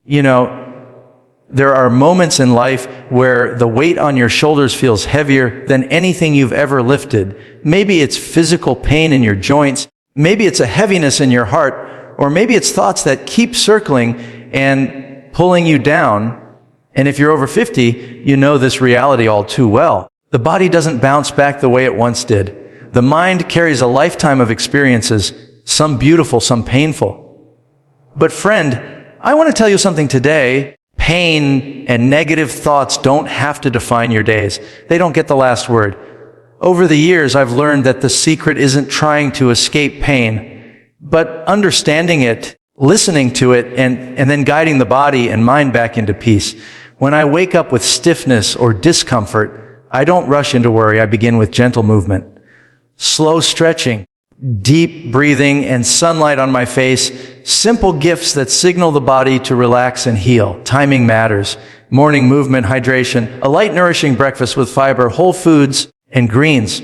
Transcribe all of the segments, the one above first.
You know, there are moments in life where the weight on your shoulders feels heavier than anything you've ever lifted. Maybe it's physical pain in your joints. Maybe it's a heaviness in your heart. Or maybe it's thoughts that keep circling and pulling you down. And if you're over 50, you know this reality all too well. The body doesn't bounce back the way it once did. The mind carries a lifetime of experiences, some beautiful, some painful. But friend, I want to tell you something today. Pain and negative thoughts don't have to define your days. They don't get the last word. Over the years, I've learned that the secret isn't trying to escape pain, but understanding it, listening to it, and then guiding the body and mind back into peace. When I wake up with stiffness or discomfort, I don't rush into worry. I begin with gentle movement, slow stretching, deep breathing, and sunlight on my face, simple gifts that signal the body to relax and heal. Timing matters. Morning movement, hydration, a light nourishing breakfast with fiber, whole foods, and greens.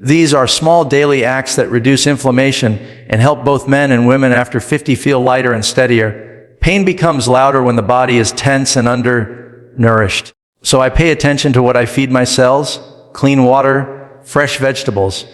These are small daily acts that reduce inflammation and help both men and women after 50 feel lighter and steadier. Pain becomes louder when the body is tense and undernourished. So I pay attention to what I feed my cells: clean water, fresh vegetables,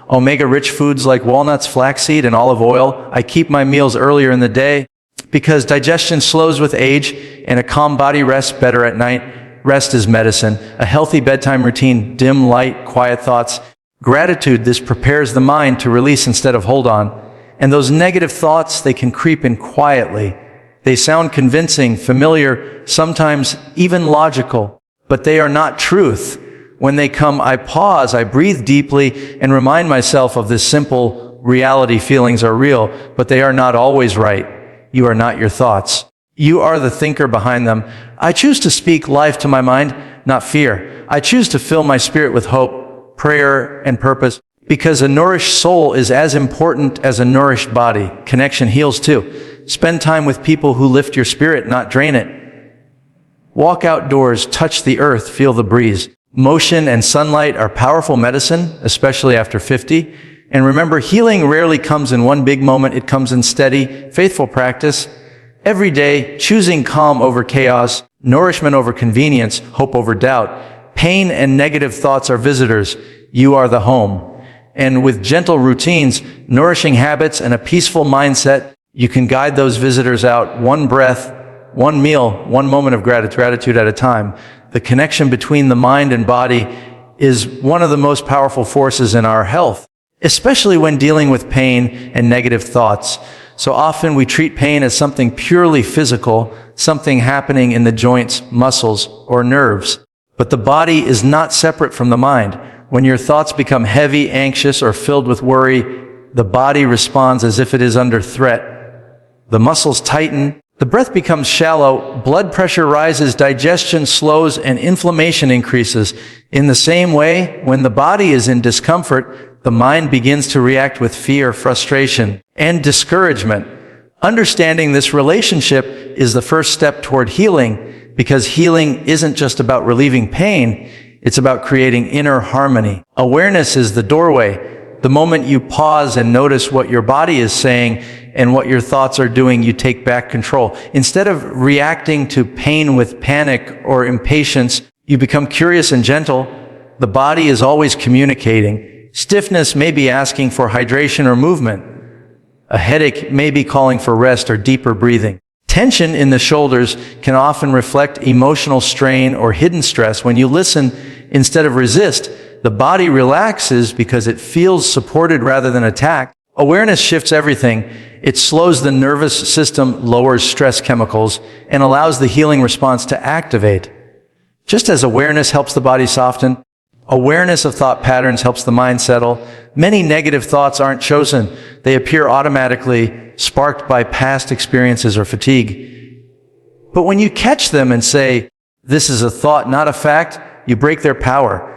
omega-rich foods like walnuts, flaxseed, and olive oil. I keep my meals earlier in the day because digestion slows with age and a calm body rests better at night. Rest is medicine. A healthy bedtime routine, dim light, quiet thoughts. Gratitude, this prepares the mind to release instead of hold on. And those negative thoughts, they can creep in quietly. They sound convincing, familiar, sometimes even logical, but they are not truth. When they come, I pause, I breathe deeply, and remind myself of this simple reality. Feelings are real, but they are not always right. You are not your thoughts. You are the thinker behind them. I choose to speak life to my mind, not fear. I choose to fill my spirit with hope, prayer, and purpose, because a nourished soul is as important as a nourished body. Connection heals too. Spend time with people who lift your spirit, not drain it. Walk outdoors, touch the earth, feel the breeze. Motion and sunlight are powerful medicine, especially after 50. And remember, healing rarely comes in one big moment. It comes in steady, faithful practice. Every day, choosing calm over chaos, nourishment over convenience, hope over doubt. Pain and negative thoughts are visitors. You are the home. And with gentle routines, nourishing habits, and a peaceful mindset, you can guide those visitors out one breath, one meal, one moment of gratitude at a time. The connection between the mind and body is one of the most powerful forces in our health, especially when dealing with pain and negative thoughts. So often we treat pain as something purely physical, something happening in the joints, muscles, or nerves. But the body is not separate from the mind. When your thoughts become heavy, anxious, or filled with worry, the body responds as if it is under threat. The muscles tighten, the breath becomes shallow, blood pressure rises, digestion slows, and inflammation increases. In the same way, when the body is in discomfort, the mind begins to react with fear, frustration, and discouragement. Understanding this relationship is the first step toward healing, because healing isn't just about relieving pain, it's about creating inner harmony. Awareness is the doorway. The moment you pause and notice what your body is saying and what your thoughts are doing, you take back control. Instead of reacting to pain with panic or impatience, you become curious and gentle. The body is always communicating. Stiffness may be asking for hydration or movement. A headache may be calling for rest or deeper breathing. Tension in the shoulders can often reflect emotional strain or hidden stress. When you listen instead of resist, the body relaxes because it feels supported rather than attacked. Awareness shifts everything. It slows the nervous system, lowers stress chemicals, and allows the healing response to activate. Just as awareness helps the body soften, awareness of thought patterns helps the mind settle. Many negative thoughts aren't chosen. They appear automatically, sparked by past experiences or fatigue. But when you catch them and say, "This is a thought, not a fact," you break their power.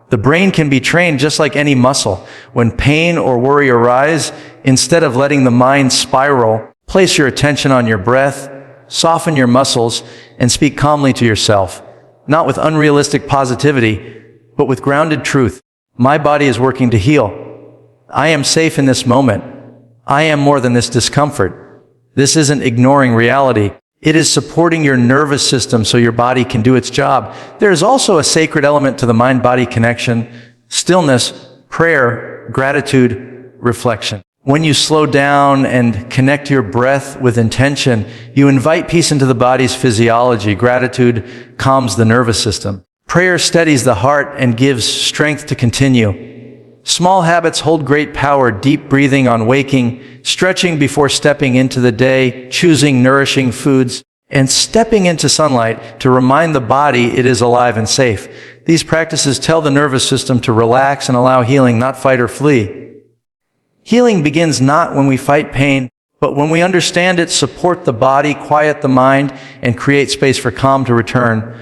The brain can be trained just like any muscle. When pain or worry arise, instead of letting the mind spiral, place your attention on your breath, soften your muscles, and speak calmly to yourself. Not with unrealistic positivity, but with grounded truth. My body is working to heal. I am safe in this moment. I am more than this discomfort. This isn't ignoring reality. It is supporting your nervous system so your body can do its job. There is also a sacred element to the mind-body connection: stillness, prayer, gratitude, reflection. When you slow down and connect your breath with intention, you invite peace into the body's physiology. Gratitude calms the nervous system. Prayer steadies the heart and gives strength to continue. Small habits hold great power: deep breathing on waking, stretching before stepping into the day, choosing nourishing foods, and stepping into sunlight to remind the body it is alive and safe. These practices tell the nervous system to relax and allow healing, not fight or flee. Healing begins not when we fight pain, but when we understand it, support the body, quiet the mind, and create space for calm to return.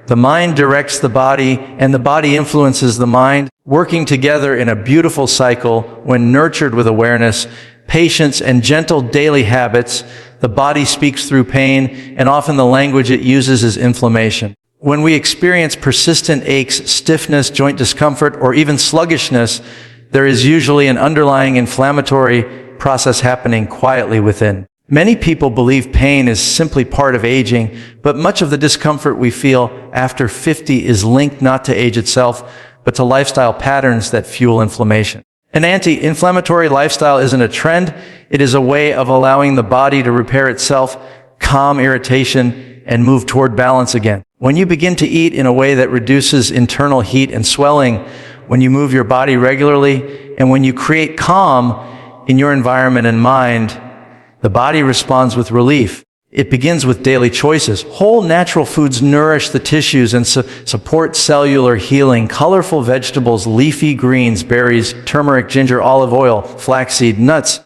The mind directs the body, and the body influences the mind, working together in a beautiful cycle. When nurtured with awareness, patience, and gentle daily habits, the body speaks through pain, and often the language it uses is inflammation. When we experience persistent aches, stiffness, joint discomfort, or even sluggishness, there is usually an underlying inflammatory process happening quietly within. Many people believe pain is simply part of aging, but much of the discomfort we feel after 50 is linked not to age itself, but to lifestyle patterns that fuel inflammation. An anti-inflammatory lifestyle isn't a trend. It is a way of allowing the body to repair itself, calm irritation, and move toward balance again. When you begin to eat in a way that reduces internal heat and swelling, when you move your body regularly, and when you create calm in your environment and mind, the body responds with relief. It begins with daily choices. Whole natural foods nourish the tissues and support cellular healing. Colorful vegetables, leafy greens, berries, turmeric, ginger, olive oil, flaxseed, nuts,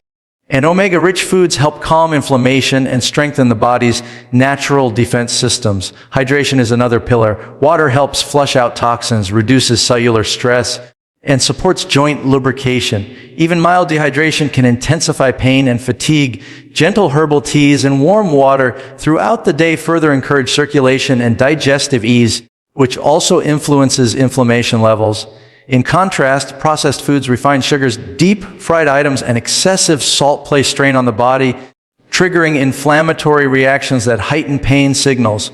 and omega-rich foods help calm inflammation and strengthen the body's natural defense systems. Hydration is another pillar. Water helps flush out toxins, reduces cellular stress, and supports joint lubrication. Even mild dehydration can intensify pain and fatigue. Gentle herbal teas and warm water throughout the day further encourage circulation and digestive ease, which also influences inflammation levels. In contrast, processed foods, refined sugars, deep fried items, and excessive salt place strain on the body, triggering inflammatory reactions that heighten pain signals.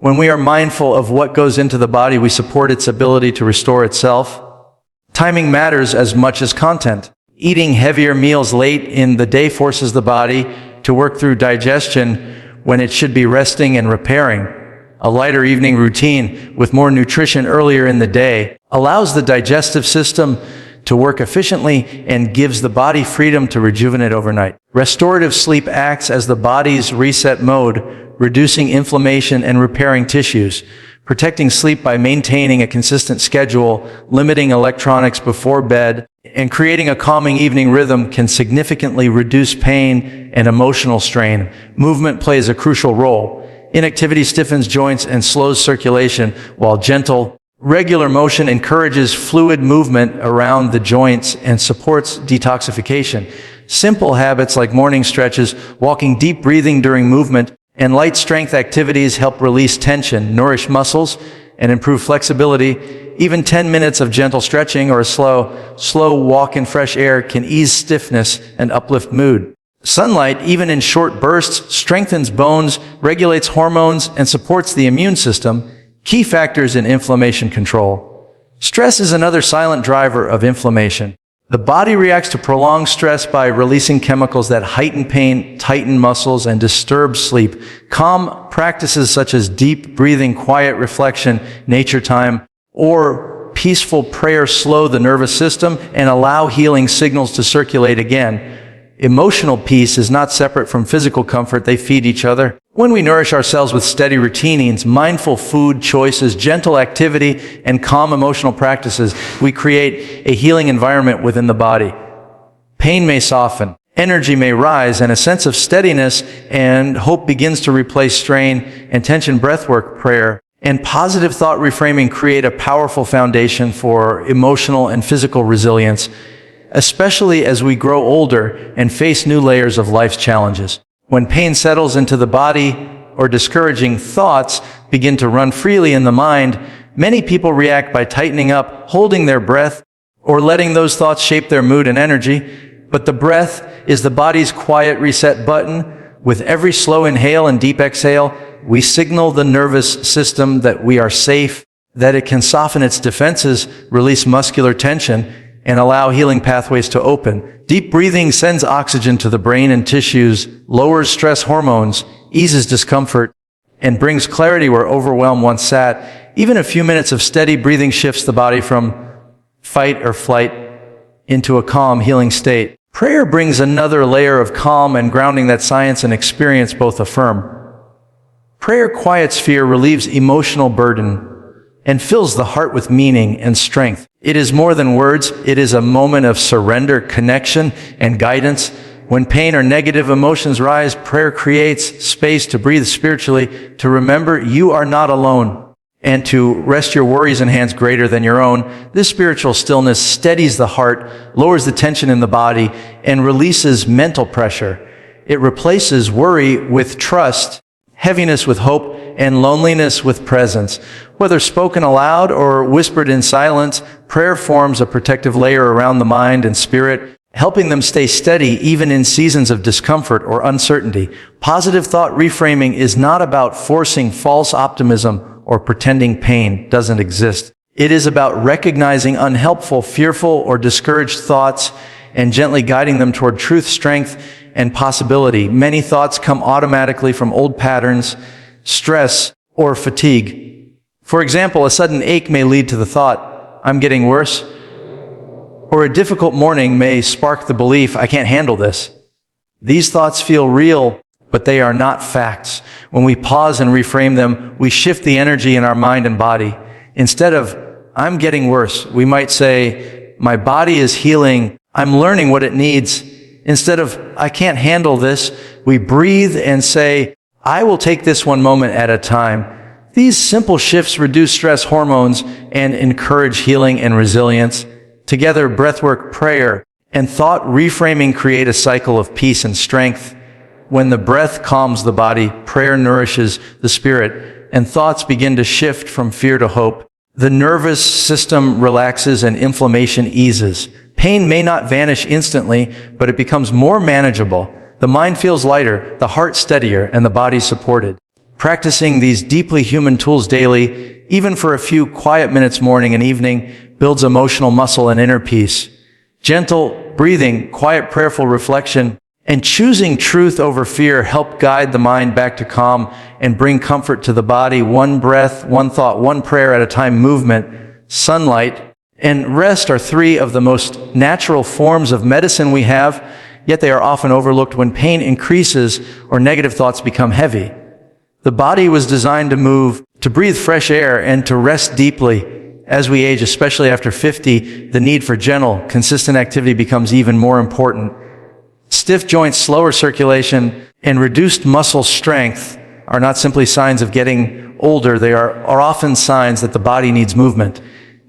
When we are mindful of what goes into the body, we support its ability to restore itself. Timing matters as much as content. Eating heavier meals late in the day forces the body to work through digestion when it should be resting and repairing. A lighter evening routine with more nutrition earlier in the day allows the digestive system to work efficiently and gives the body freedom to rejuvenate overnight. Restorative sleep acts as the body's reset mode, reducing inflammation and repairing tissues. Protecting sleep by maintaining a consistent schedule, limiting electronics before bed, and creating a calming evening rhythm can significantly reduce pain and emotional strain. Movement plays a crucial role. Inactivity stiffens joints and slows circulation, while gentle, regular motion encourages fluid movement around the joints and supports detoxification. Simple habits like morning stretches, walking, deep breathing during movement, and light strength activities help release tension, nourish muscles, and improve flexibility. Even 10 minutes of gentle stretching or a slow walk in fresh air can ease stiffness and uplift mood. Sunlight, even in short bursts, strengthens bones, regulates hormones, and supports the immune system, key factors in inflammation control. Stress is another silent driver of inflammation. The body reacts to prolonged stress by releasing chemicals that heighten pain, tighten muscles, and disturb sleep. Calm practices such as deep breathing, quiet reflection, nature time, or peaceful prayer slow the nervous system and allow healing signals to circulate again. Emotional peace is not separate from physical comfort. They feed each other. When we nourish ourselves with steady routines, mindful food choices, gentle activity, and calm emotional practices, we create a healing environment within the body. Pain may soften, energy may rise, and a sense of steadiness and hope begins to replace strain and tension. Breathwork, prayer, and positive thought reframing create a powerful foundation for emotional and physical resilience, especially as we grow older and face new layers of life's challenges. When pain settles into the body or discouraging thoughts begin to run freely in the mind, many people react by tightening up, holding their breath, or letting those thoughts shape their mood and energy. But the breath is the body's quiet reset button. With every slow inhale and deep exhale, we signal the nervous system that we are safe, that it can soften its defenses, release muscular tension, and allow healing pathways to open. Deep breathing sends oxygen to the brain and tissues, lowers stress hormones, eases discomfort, and brings clarity where overwhelm once sat. Even a few minutes of steady breathing shifts the body from fight or flight into a calm, healing state. Prayer brings another layer of calm and grounding that science and experience both affirm. Prayer quiets fear, relieves emotional burden, and fills the heart with meaning and strength. It is more than words. It is a moment of surrender, connection, and guidance. When pain or negative emotions rise, prayer creates space to breathe spiritually, to remember you are not alone, and to rest your worries in hands greater than your own. This spiritual stillness steadies the heart, lowers the tension in the body, and releases mental pressure. It replaces worry with trust, heaviness with hope, and loneliness with presence. Whether spoken aloud or whispered in silence, prayer forms a protective layer around the mind and spirit, helping them stay steady even in seasons of discomfort or uncertainty. Positive thought reframing is not about forcing false optimism or pretending pain doesn't exist. It is about recognizing unhelpful, fearful, or discouraged thoughts and gently guiding them toward truth, strength, and possibility. Many thoughts come automatically from old patterns, stress, or fatigue. For example, a sudden ache may lead to the thought, I'm getting worse, or a difficult morning may spark the belief, I can't handle this. These thoughts feel real, but they are not facts. When we pause and reframe them, we shift the energy in our mind and body. Instead of, I'm getting worse, we might say, my body is healing, I'm learning what it needs. Instead of, I can't handle this, we breathe and say, I will take this one moment at a time. These simple shifts reduce stress hormones and encourage healing and resilience. Together, breathwork, prayer, and thought reframing create a cycle of peace and strength. When the breath calms the body, prayer nourishes the spirit, and thoughts begin to shift from fear to hope. The nervous system relaxes and inflammation eases. Pain may not vanish instantly, but it becomes more manageable. The mind feels lighter, the heart steadier, and the body supported. Practicing these deeply human tools daily, even for a few quiet minutes morning and evening, builds emotional muscle and inner peace. Gentle breathing, quiet prayerful reflection, and choosing truth over fear help guide the mind back to calm and bring comfort to the body. One breath, one thought, one prayer at a time. Movement, sunlight, and rest are three of the most natural forms of medicine we have, yet they are often overlooked when pain increases or negative thoughts become heavy. The body was designed to move, to breathe fresh air, and to rest deeply. As we age, especially after 50, the need for gentle, consistent activity becomes even more important. Stiff joints, slower circulation, and reduced muscle strength are not simply signs of getting older. They are often signs that the body needs movement.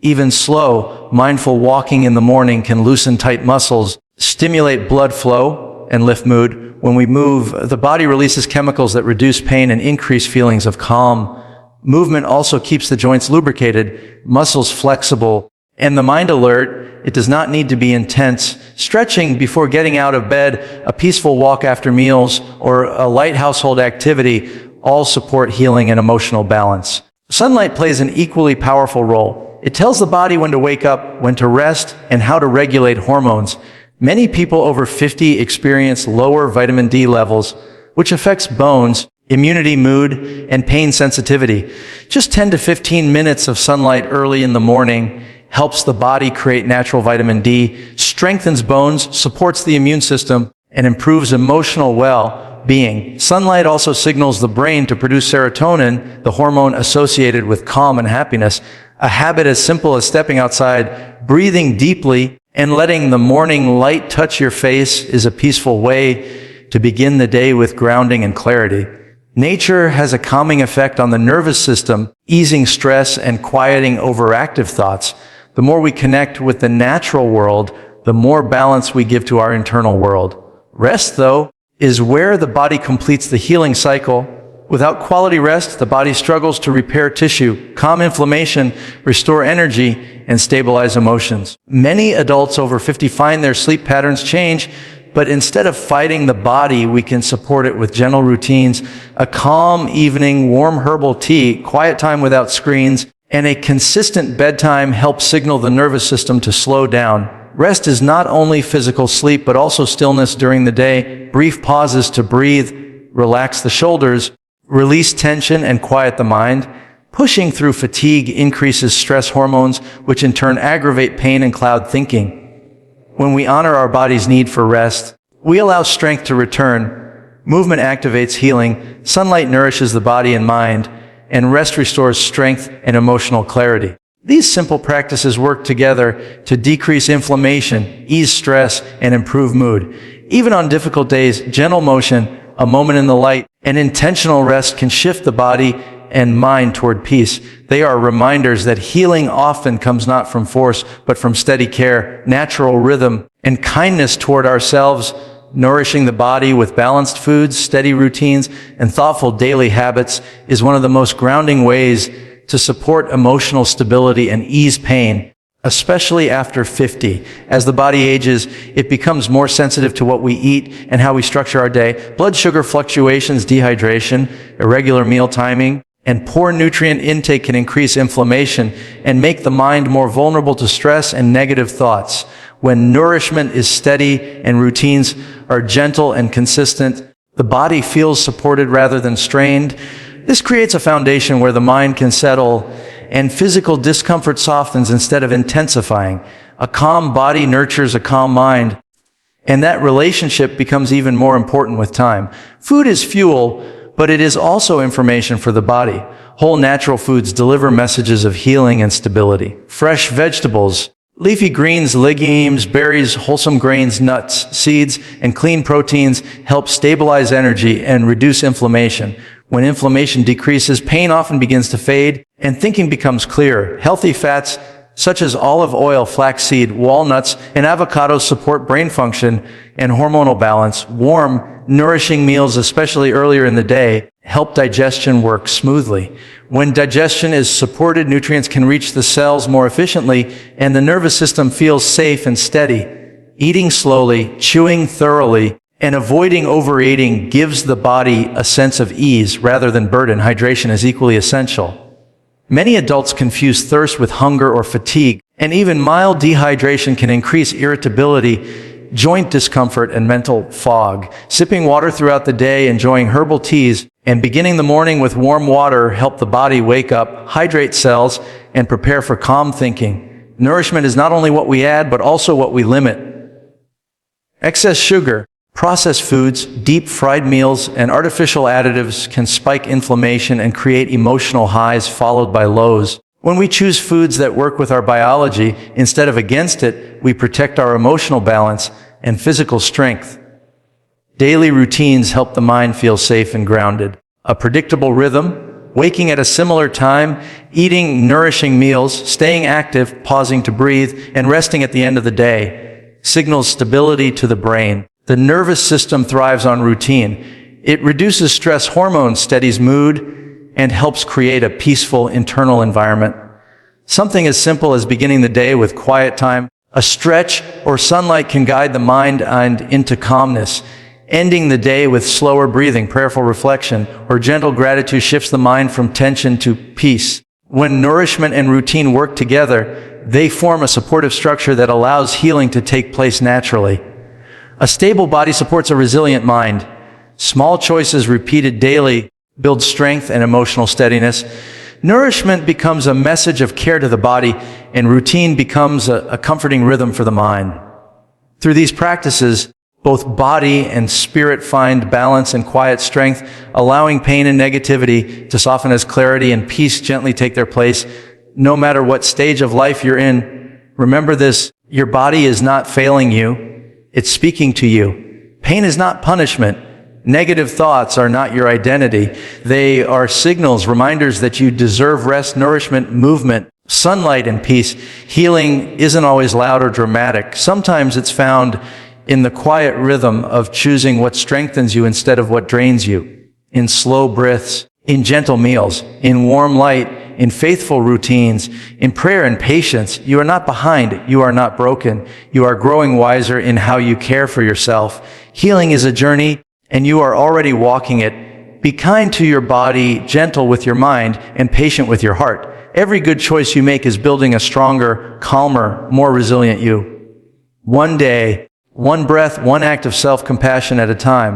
Even slow, mindful walking in the morning can loosen tight muscles, stimulate blood flow, and lift mood. When we move, the body releases chemicals that reduce pain and increase feelings of calm. Movement also keeps the joints lubricated, muscles flexible, and the mind alert. It does not need to be intense. Stretching before getting out of bed, a peaceful walk after meals, or a light household activity all support healing and emotional balance. Sunlight plays an equally powerful role. It tells the body when to wake up, when to rest, and how to regulate hormones. Many people over 50 experience lower vitamin D levels, which affects bones, immunity, mood, and pain sensitivity. Just 10 to 15 minutes of sunlight early in the morning helps the body create natural vitamin D, strengthens bones, supports the immune system, and improves emotional well-being. Sunlight also signals the brain to produce serotonin, the hormone associated with calm and happiness. A habit as simple as stepping outside, breathing deeply, and letting the morning light touch your face is a peaceful way to begin the day with grounding and clarity. Nature has a calming effect on the nervous system, easing stress and quieting overactive thoughts. The more we connect with the natural world, the more balance we give to our internal world. Rest, though, is where the body completes the healing cycle. Without quality rest, the body struggles to repair tissue, calm inflammation, restore energy, and stabilize emotions. Many adults over 50 find their sleep patterns change, but instead of fighting the body, we can support it with gentle routines, a calm evening, warm herbal tea, quiet time without screens, and a consistent bedtime help signal the nervous system to slow down. Rest is not only physical sleep, but also stillness during the day, brief pauses to breathe, relax the shoulders, release tension, and quiet the mind. Pushing through fatigue increases stress hormones, which in turn aggravate pain and cloud thinking. When we honor our body's need for rest, we allow strength to return. Movement activates healing, sunlight nourishes the body and mind, and rest restores strength and emotional clarity. These simple practices work together to decrease inflammation, ease stress, and improve mood. Even on difficult days, gentle motion, a moment in the light, and intentional rest can shift the body and mind toward peace. They are reminders that healing often comes not from force, but from steady care, natural rhythm, and kindness toward ourselves. Nourishing the body with balanced foods, steady routines, and thoughtful daily habits is one of the most grounding ways to support emotional stability and ease pain, especially after 50. As the body ages, it becomes more sensitive to what we eat and how we structure our day. Blood sugar fluctuations, dehydration, irregular meal timing, and poor nutrient intake can increase inflammation and make the mind more vulnerable to stress and negative thoughts. When nourishment is steady and routines are gentle and consistent, the body feels supported rather than strained. This creates a foundation where the mind can settle and physical discomfort softens instead of intensifying. A calm body nurtures a calm mind, and that relationship becomes even more important with time. Food is fuel, but it is also information for the body. Whole natural foods deliver messages of healing and stability. Fresh vegetables, leafy greens, legumes, berries, wholesome grains, nuts, seeds, and clean proteins help stabilize energy and reduce inflammation. When inflammation decreases, pain often begins to fade, and thinking becomes clearer. Healthy fats, such as olive oil, flaxseed, walnuts, and avocados support brain function and hormonal balance. Warm, nourishing meals, especially earlier in the day, help digestion work smoothly. When digestion is supported, nutrients can reach the cells more efficiently, and the nervous system feels safe and steady. Eating slowly, chewing thoroughly, and avoiding overeating gives the body a sense of ease rather than burden. Hydration is equally essential. Many adults confuse thirst with hunger or fatigue, and even mild dehydration can increase irritability, joint discomfort, and mental fog. Sipping water throughout the day, enjoying herbal teas, and beginning the morning with warm water help the body wake up, hydrate cells, and prepare for calm thinking. Nourishment is not only what we add, but also what we limit. Excess sugar, processed foods, deep-fried meals, and artificial additives can spike inflammation and create emotional highs followed by lows. When we choose foods that work with our biology instead of against it, we protect our emotional balance and physical strength. Daily routines help the mind feel safe and grounded. A predictable rhythm, waking at a similar time, eating nourishing meals, staying active, pausing to breathe, and resting at the end of the day signals stability to the brain. The nervous system thrives on routine. It reduces stress hormones, steadies mood, and helps create a peaceful internal environment. Something as simple as beginning the day with quiet time, a stretch, or sunlight can guide the mind and into calmness. Ending the day with slower breathing, prayerful reflection, or gentle gratitude shifts the mind from tension to peace. When nourishment and routine work together, they form a supportive structure that allows healing to take place naturally. A stable body supports a resilient mind. Small choices repeated daily build strength and emotional steadiness. Nourishment becomes a message of care to the body, and routine becomes a comforting rhythm for the mind. Through these practices, both body and spirit find balance and quiet strength, allowing pain and negativity to soften as clarity and peace gently take their place. No matter what stage of life you're in, remember this: your body is not failing you. It's speaking to you. Pain is not punishment. Negative thoughts are not your identity. They are signals, reminders that you deserve rest, nourishment, movement, sunlight, and peace. Healing isn't always loud or dramatic. Sometimes it's found in the quiet rhythm of choosing what strengthens you instead of what drains you. In slow breaths, in gentle meals, in warm light, in faithful routines, in prayer and patience. You are not behind. You are not broken. You are growing wiser in how you care for yourself. Healing is a journey, and you are already walking it. Be kind to your body, gentle with your mind, and patient with your heart. Every good choice you make is building a stronger, calmer, more resilient you. One day, one breath, one act of self-compassion at a time.